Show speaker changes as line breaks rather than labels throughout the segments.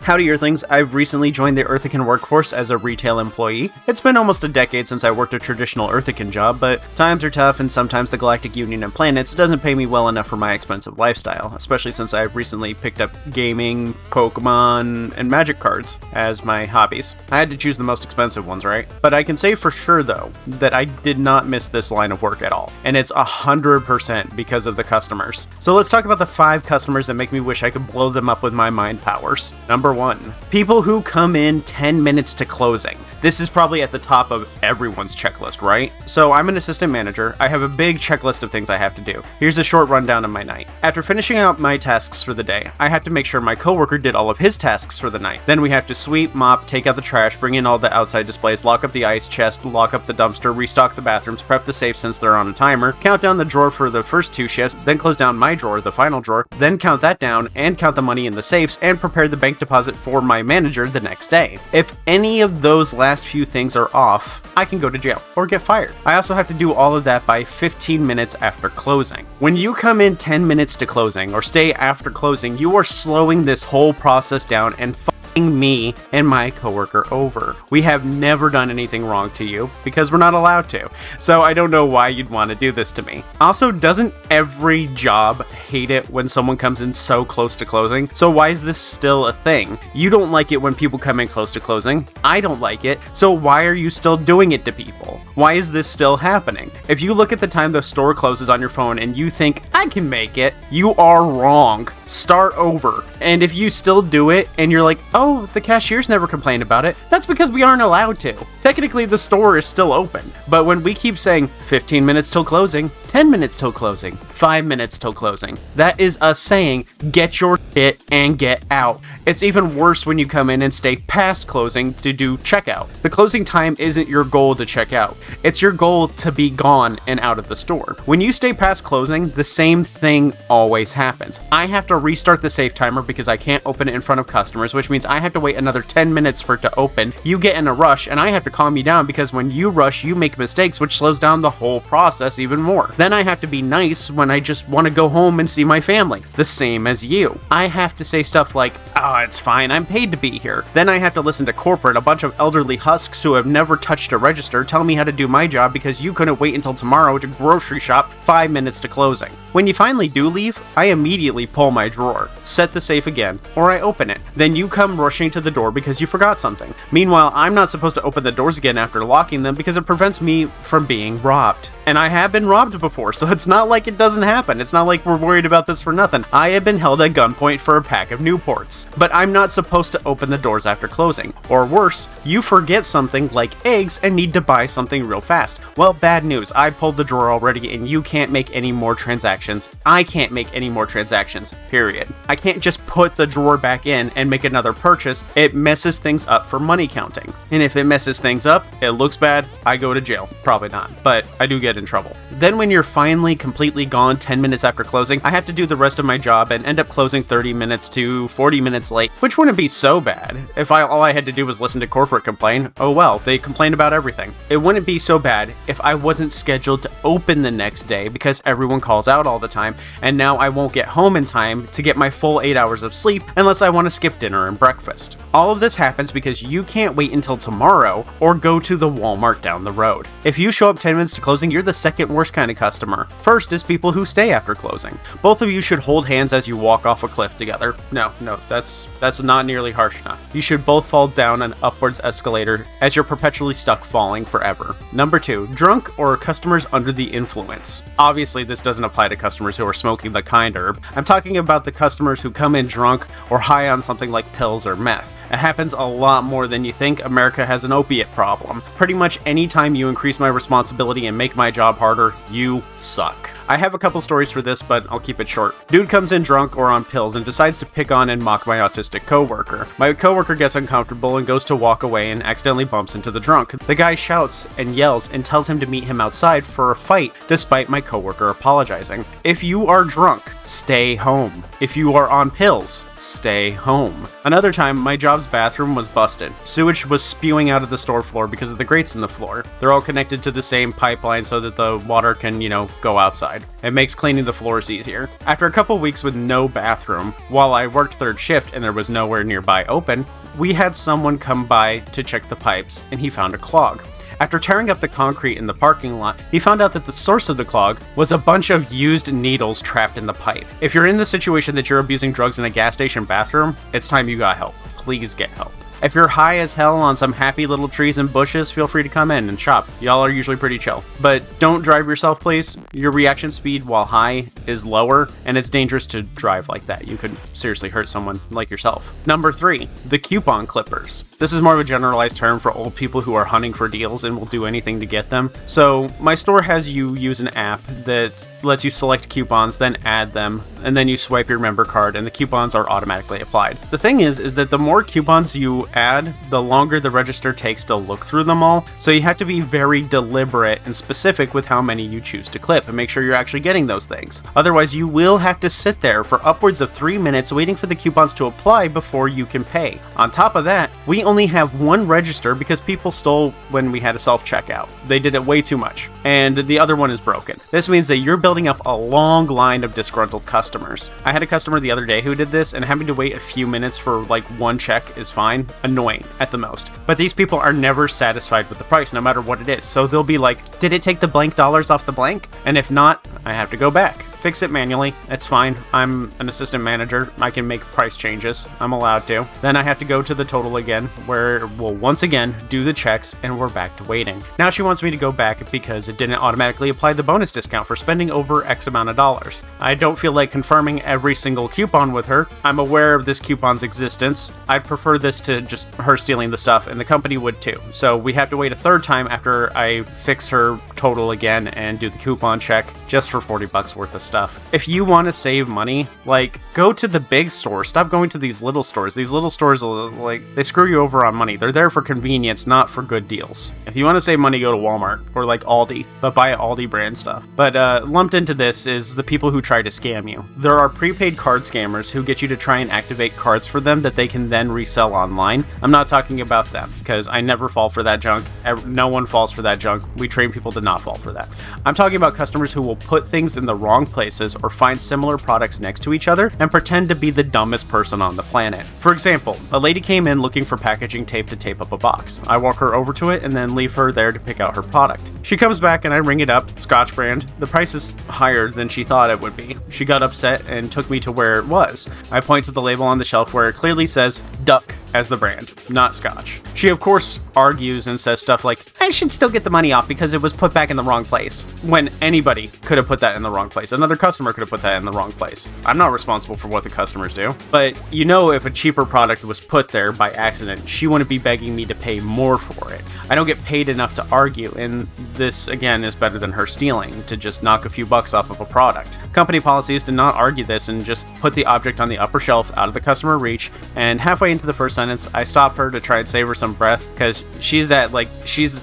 Howdy Earthlings, I've recently joined the Earthican workforce as a retail employee. It's been almost a decade since I worked a traditional Earthican job, but times are tough and sometimes the Galactic Union of Planets doesn't pay me well enough for my expensive lifestyle, especially since I've recently picked up gaming, Pokemon, and Magic cards as my hobbies. I had to choose the most expensive ones, right? But I can say for sure though, that I did not miss this line of work at all, and it's 100% because of the customers. So let's talk about the 5 customers that make me wish I could blow them up with my mind powers. Number 1, people who come in 10 minutes to closing. This is probably at the top of everyone's checklist, right? So I'm an assistant manager. I have a big checklist of things I have to do. Here's a short rundown of my night. After finishing out my tasks for the day, I have to make sure my coworker did all of his tasks for the night. Then we have to sweep, mop, take out the trash, bring in all the outside displays, lock up the ice chest, lock up the dumpster, restock the bathrooms, prep the safe since they're on a timer, count down the drawer for the first 2 shifts, then close down my drawer, the final drawer, then count that down and count the money in the safes and prepare the bank deposit for my manager the next day. If any of those last few things are off, I can go to jail or get fired. I also have to do all of that by 15 minutes after closing. When you come in 10 minutes to closing or stay after closing, you are slowing this whole process down and me and my coworker over. We have never done anything wrong to you because we're not allowed to. So I don't know why you'd want to do this to me. Also, doesn't every job hate it when someone comes in so close to closing? So why is this still a thing? You don't like it when people come in close to closing. I don't like it. So why are you still doing it to people? Why is this still happening? If you look at the time the store closes on your phone and you think, I can make it, you are wrong. Start over. And if you still do it and you're like, oh, the cashiers never complained about it, that's because we aren't allowed to. Technically, the store is still open. But when we keep saying 15 minutes till closing, 10 minutes till closing, 5 minutes till closing, that is us saying, get your shit and get out. It's even worse when you come in and stay past closing to do checkout. The closing time isn't your goal to check out. It's your goal to be gone and out of the store. When you stay past closing, the same thing always happens. I have to restart the safe timer because I can't open it in front of customers, which means I have to wait another 10 minutes for it to open. You get in a rush and I have to calm you down because when you rush, you make mistakes, which slows down the whole process even more. Then I have to be nice when I just want to go home and see my family. The same as you. I have to say stuff like, oh, it's fine, I'm paid to be here. Then I have to listen to corporate, a bunch of elderly husks who have never touched a register, tell me how to do my job because you couldn't wait until tomorrow to grocery shop 5 minutes to closing. When you finally do leave, I immediately pull my drawer, set the safe again, or I open it. Then you come rushing to the door because you forgot something. Meanwhile, I'm not supposed to open the doors again after locking them because it prevents me from being robbed. And I have been robbed before, so it's not like it doesn't happen. It's not like we're worried about this for nothing. I have been held at gunpoint for a pack of Newports. But I'm not supposed to open the doors after closing. Or worse, you forget something like eggs and need to buy something real fast. Well, bad news. I pulled the drawer already and you can't make any more transactions. I can't make any more transactions, period. I can't just put the drawer back in and make another purchase. It messes things up for money counting. And if it messes things up, it looks bad, I go to jail. Probably not, but I do get in trouble. Then when you're finally completely gone 10 minutes after closing, I have to do the rest of my job and end up closing 30 minutes to 40 minutes late, which wouldn't be so bad. If all I had to do was listen to corporate complain, oh well, they complain about everything. It wouldn't be so bad if I wasn't scheduled to open the next day because everyone calls out all the time, and now I won't get home in time to get my full 8 hours of sleep unless I want to skip dinner and breakfast. All of this happens because you can't wait until tomorrow or go to the Walmart down the road. If you show up 10 minutes to closing, you're the second worst kind of customer. First is people who stay after closing. Both of you should hold hands as you walk off a cliff together. No, that's not nearly harsh enough. You should both fall down an upwards escalator as you're perpetually stuck falling forever. Number 2, drunk or customers under the influence. Obviously, this doesn't apply to customers who are smoking the kind herb. I'm talking about the customers who come in drunk or high on something like pills or meth. It happens a lot more than you think. America has an opiate problem. Pretty much any time you increase my responsibility and make my job harder, you suck. I have a couple stories for this, but I'll keep it short. Dude comes in drunk or on pills and decides to pick on and mock my autistic coworker. My coworker gets uncomfortable and goes to walk away and accidentally bumps into the drunk. The guy shouts and yells and tells him to meet him outside for a fight, despite my coworker apologizing. If you are drunk, stay home. If you are on pills, stay home. Another time, my job's bathroom was busted. Sewage was spewing out of the store floor because of the grates in the floor. They're all connected to the same pipeline so that the water can, go outside. applied. It makes cleaning the floors easier. After a couple weeks with no bathroom, while I worked third shift and there was nowhere nearby open, we had someone come by to check the pipes and he found a clog. After tearing up the concrete in the parking lot, he found out that the source of the clog was a bunch of used needles trapped in the pipe. If you're in the situation that you're abusing drugs in a gas station bathroom, it's time you got help. Please get help. If you're high as hell on some happy little trees and bushes, feel free to come in and shop. Y'all are usually pretty chill. But don't drive yourself, please. Your reaction speed while high is lower, and it's dangerous to drive like that. You could seriously hurt someone like yourself. Number 3, the coupon clippers. This is more of a generalized term for old people who are hunting for deals and will do anything to get them. So my store has you use an app that lets you select coupons, then add them, and then you swipe your member card and the coupons are automatically applied. The thing is that the more coupons you add, the longer the register takes to look through them all, so you have to be very deliberate and specific with how many you choose to clip and make sure you're actually getting those things. Otherwise, you will have to sit there for upwards of 3 minutes waiting for the coupons to apply before you can pay. On top of that, we only have one register because people stole when we had a self-checkout. They did it way too much, and the other one is broken. This means that you're building up a long line of disgruntled customers. I had a customer the other day who did this, and having to wait a few minutes for like one check is fine. Annoying at the most. But these people are never satisfied with the price, no matter what it is. So they'll be like, did it take the blank dollars off the blank? And if not, I have to go back. Fix it manually. It's fine. I'm an assistant manager. I can make price changes. I'm allowed to. Then I have to go to the total again, where we'll once again do the checks, and we're back to waiting. Now she wants me to go back because it didn't automatically apply the bonus discount for spending over X amount of dollars. I don't feel like confirming every single coupon with her. I'm aware of this coupon's existence. I'd prefer this to just her stealing the stuff, and the company would too. So we have to wait a third time after I fix her total again and do the coupon check just for $40 worth of stuff. If you want to save money, like, go to the big store. Stop going to these little stores. These little stores, they screw you over on money. They're there for convenience, not for good deals. If you want to save money, go to Walmart or like Aldi, but buy Aldi brand stuff. But lumped into this is the people who try to scam you. There are prepaid card scammers who get you to try and activate cards for them that they can then resell online. I'm not talking about them because I never fall for that junk. No one falls for that junk. We train people to not fall for that. I'm talking about customers who will put things in the wrong places or find similar products next to each other and pretend to be the dumbest person on the planet. For example, a lady came in looking for packaging tape to tape up a box. I walk her over to it and then leave her there to pick out her product. She comes back and I ring it up, Scotch brand. The price is higher than she thought it would be. She got upset and took me to where it was. I point to the label on the shelf where it clearly says Duck as the brand, not Scotch. She of course argues and says stuff like, I should still get the money off because it was put back in the wrong place. When anybody could have put that in the wrong place. Another customer could have put that in the wrong place. I'm not responsible for what the customers do. But you know, if a cheaper product was put there by accident, she wouldn't be begging me to pay more for it. I don't get paid enough to argue, and this again is better than her stealing, to just knock a few bucks off of a product. Company policy is to not argue this and just put the object on the upper shelf out of the customer reach, and halfway into the first sentence, I stop her to try and save her some breath, because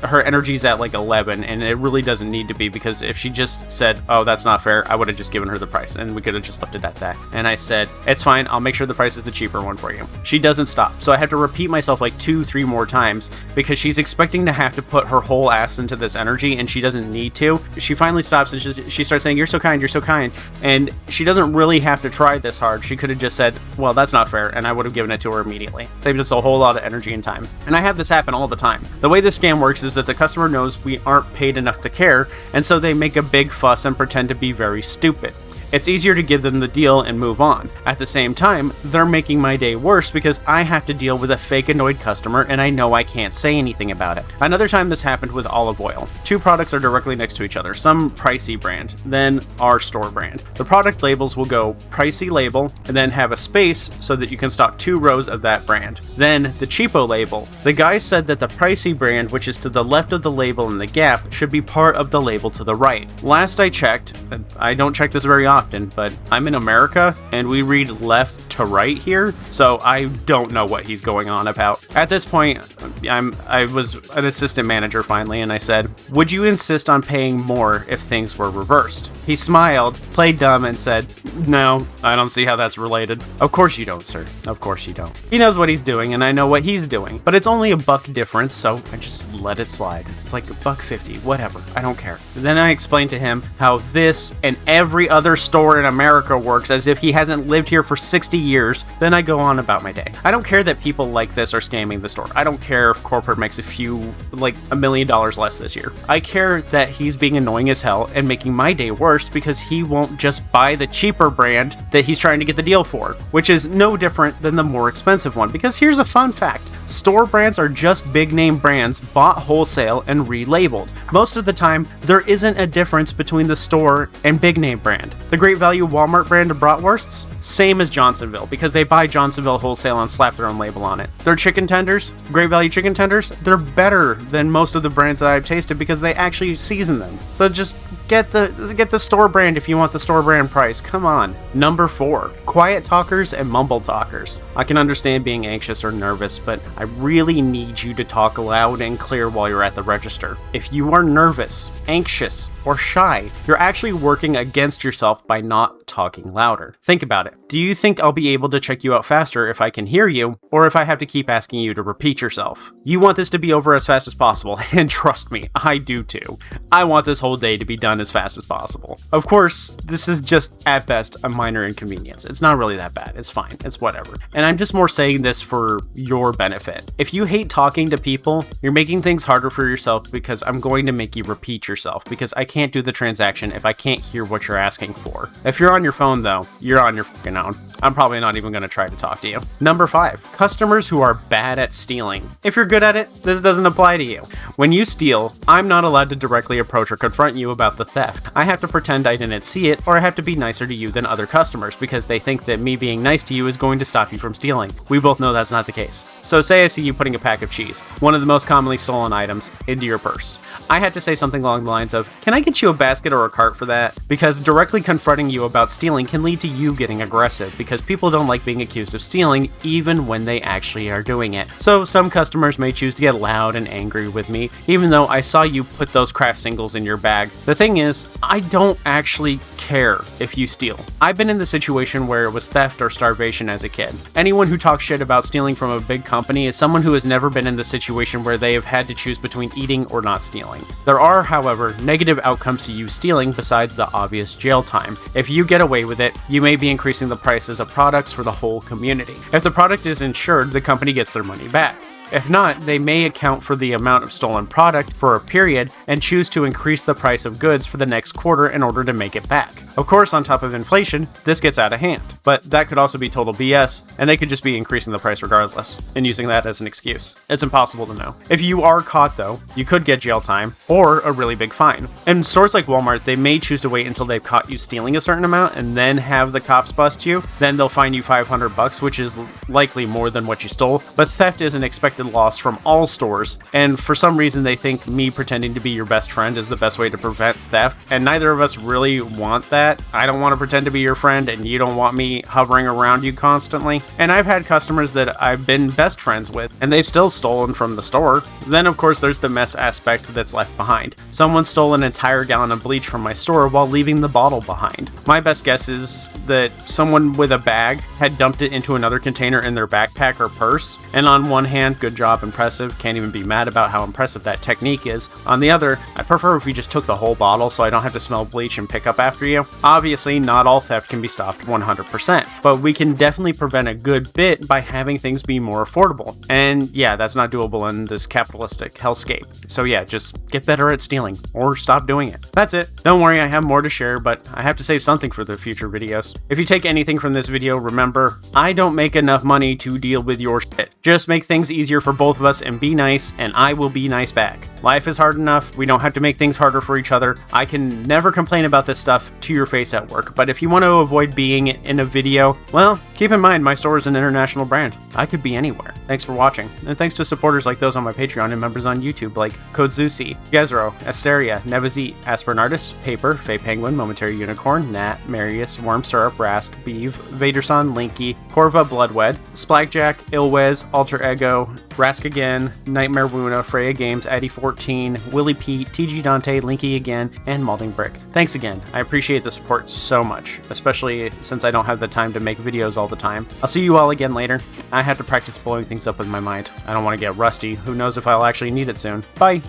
her energy's at like 11, and it really doesn't need to be, because if she just said, oh, that's not fair, I would have just given her the price, and we could have just left it at that. And I said, it's fine, I'll make sure the price is the cheaper one for you. She doesn't stop, so I have to repeat myself like 2-3 more times, because she's expecting to have to put her whole ass into this energy, and she doesn't need to. She finally stops, and she starts saying, you're so kind, and she doesn't really have to try this hard. She could have just said, well, that's not fair, and I would have given it to her immediately. Saved us a whole lot of energy and time. And I have this happen all the time. The way this scam works is that the customer knows we aren't paid enough to care, and so they make a big fuss and pretend to be very stupid. It's easier to give them the deal and move on. At the same time, they're making my day worse because I have to deal with a fake annoyed customer and I know I can't say anything about it. Another time this happened with olive oil. 2 products are directly next to each other, some pricey brand, then our store brand. The product labels will go pricey label and then have a space so that you can stock 2 rows of that brand. Then the cheapo label. The guy said that the pricey brand, which is to the left of the label in the gap, should be part of the label to the right. Last I checked, I don't check this very often,
often, but I'm in America and we read left to right here, so I don't know what he's going on about. At this point, I was an assistant manager finally, and I said, "Would you insist on paying more if things were reversed?" He smiled, played dumb, and said, "No, I don't see how that's related." "Of course you don't, sir. Of course you don't." He knows what he's doing, and I know what he's doing, but it's only $1 difference, so I just let it slide. It's like $1.50, whatever, I don't care. Then I explained to him how this and every other store in America works as if he hasn't lived here for 60 years. Then I go on about my day. I don't care that people like this are scamming the store. I don't care if corporate makes $1 million less this year. I care that he's being annoying as hell and making my day worse because he won't just buy the cheaper brand that he's trying to get the deal for, which is no different than the more expensive one. Because here's a fun fact. Store brands are just big name brands bought wholesale and relabeled. Most of the time, there isn't a difference between the store and big name brand. The Great Value Walmart brand of bratwursts, same as Johnsonville, because they buy Johnsonville wholesale and slap their own label on it. Their chicken tenders, Great Value chicken tenders, they're better than most of the brands that I've tasted because they actually season them. So just get the store brand if you want the store brand price. Come on. Number 4, quiet talkers and mumble talkers. I can understand being anxious or nervous, but I really need you to talk loud and clear while you're at the register. If you are nervous, anxious, or shy, you're actually working against yourself by not talking louder. Think about it. Do you think I'll be able to check you out faster if I can hear you, or if I have to keep asking you to repeat yourself? You want this to be over as fast as possible, and trust me, I do too. I want this whole day to be done as fast as possible. Of course, this is just at best a minor inconvenience. It's not really that bad. It's fine. It's whatever. And I'm just more saying this for your benefit. If you hate talking to people, you're making things harder for yourself because I'm going to make you repeat yourself because I can't do the transaction if I can't hear what you're asking for. If you're on your phone though, you're on your fucking own. I'm probably not even going to try to talk to you. Number 5, customers who are bad at stealing. If you're good at it, this doesn't apply to you. When you steal, I'm not allowed to directly approach or confront you about the theft. I have to pretend I didn't see it, or I have to be nicer to you than other customers because they think that me being nice to you is going to stop you from stealing. We both know that's not the case. So say I see you putting a pack of cheese, one of the most commonly stolen items, into your purse. I had to say something along the lines of, "Can I get you a basket or a cart for that?" Because directly confronting you about stealing can lead to you getting aggressive because people don't like being accused of stealing even when they actually are doing it. So some customers may choose to get loud and angry with me even though I saw you put those craft singles in your bag. The thing is, I don't actually care if you steal. I've been in the situation where it was theft or starvation as a kid. Anyone who talks shit about stealing from a big company is someone who has never been in the situation where they have had to choose between eating or not stealing. There are, however, negative outcomes to you stealing besides the obvious jail time. If you get away with it, you may be increasing the prices of products for the whole community. If the product is insured, the company gets their money back. If not, they may account for the amount of stolen product for a period and choose to increase the price of goods for the next quarter in order to make it back. Of course, on top of inflation, this gets out of hand, but that could also be total BS, and they could just be increasing the price regardless and using that as an excuse. It's impossible to know. If you are caught though, you could get jail time or a really big fine. In stores like Walmart, they may choose to wait until they've caught you stealing a certain amount and then have the cops bust you. Then they'll fine you $500, which is likely more than what you stole, but theft is an expected loss from all stores, and for some reason they think me pretending to be your best friend is the best way to prevent theft, and neither of us really want that. I don't want to pretend to be your friend, and you don't want me hovering around you constantly. And I've had customers that I've been best friends with, and they've still stolen from the store. Then of course there's the mess aspect that's left behind. Someone stole an entire gallon of bleach from my store while leaving the bottle behind. My best guess is that someone with a bag had dumped it into another container in their backpack or purse, and on one hand, good job, impressive, can't even be mad about how impressive that technique is. On the other, I prefer if you just took the whole bottle so I don't have to smell bleach and pick up after you. Obviously, not all theft can be stopped 100%, but we can definitely prevent a good bit by having things be more affordable. And yeah, that's not doable in this capitalistic hellscape. So yeah, just get better at stealing, or stop doing it. That's it. Don't worry, I have more to share, but I have to save something for the future videos. If you take anything from this video, remember, I don't make enough money to deal with your shit. Just make things easier for both of us and be nice, and I will be nice back. Life is hard enough, we don't have to make things harder for each other. I can never complain about this stuff to your face at work, but if you want to avoid being in a video, well, Keep in mind, my store is an international brand. I could be anywhere. Thanks for watching, and thanks to supporters like those on my Patreon and members on YouTube like Kodzusi, Gezro, Asteria, Nebazit, Aspirin Artist, Paper, Fey Penguin, Momentary Unicorn, Nat, Marius, Worm Syrup, Rask, Beeve, Vaderson, Linky, Corva, Bloodwed, Splagjack, Ilwez, Alter Ego, Rask again, Nightmare Wuna, Freya Games, Addy14, Willie Pete, TG Dante, Linky again, and Malding Brick. Thanks again. I appreciate the support so much, especially since I don't have the time to make videos all the time. I'll see you all again later. I had to practice blowing things up with my mind. I don't want to get rusty. Who knows if I'll actually need it soon. Bye!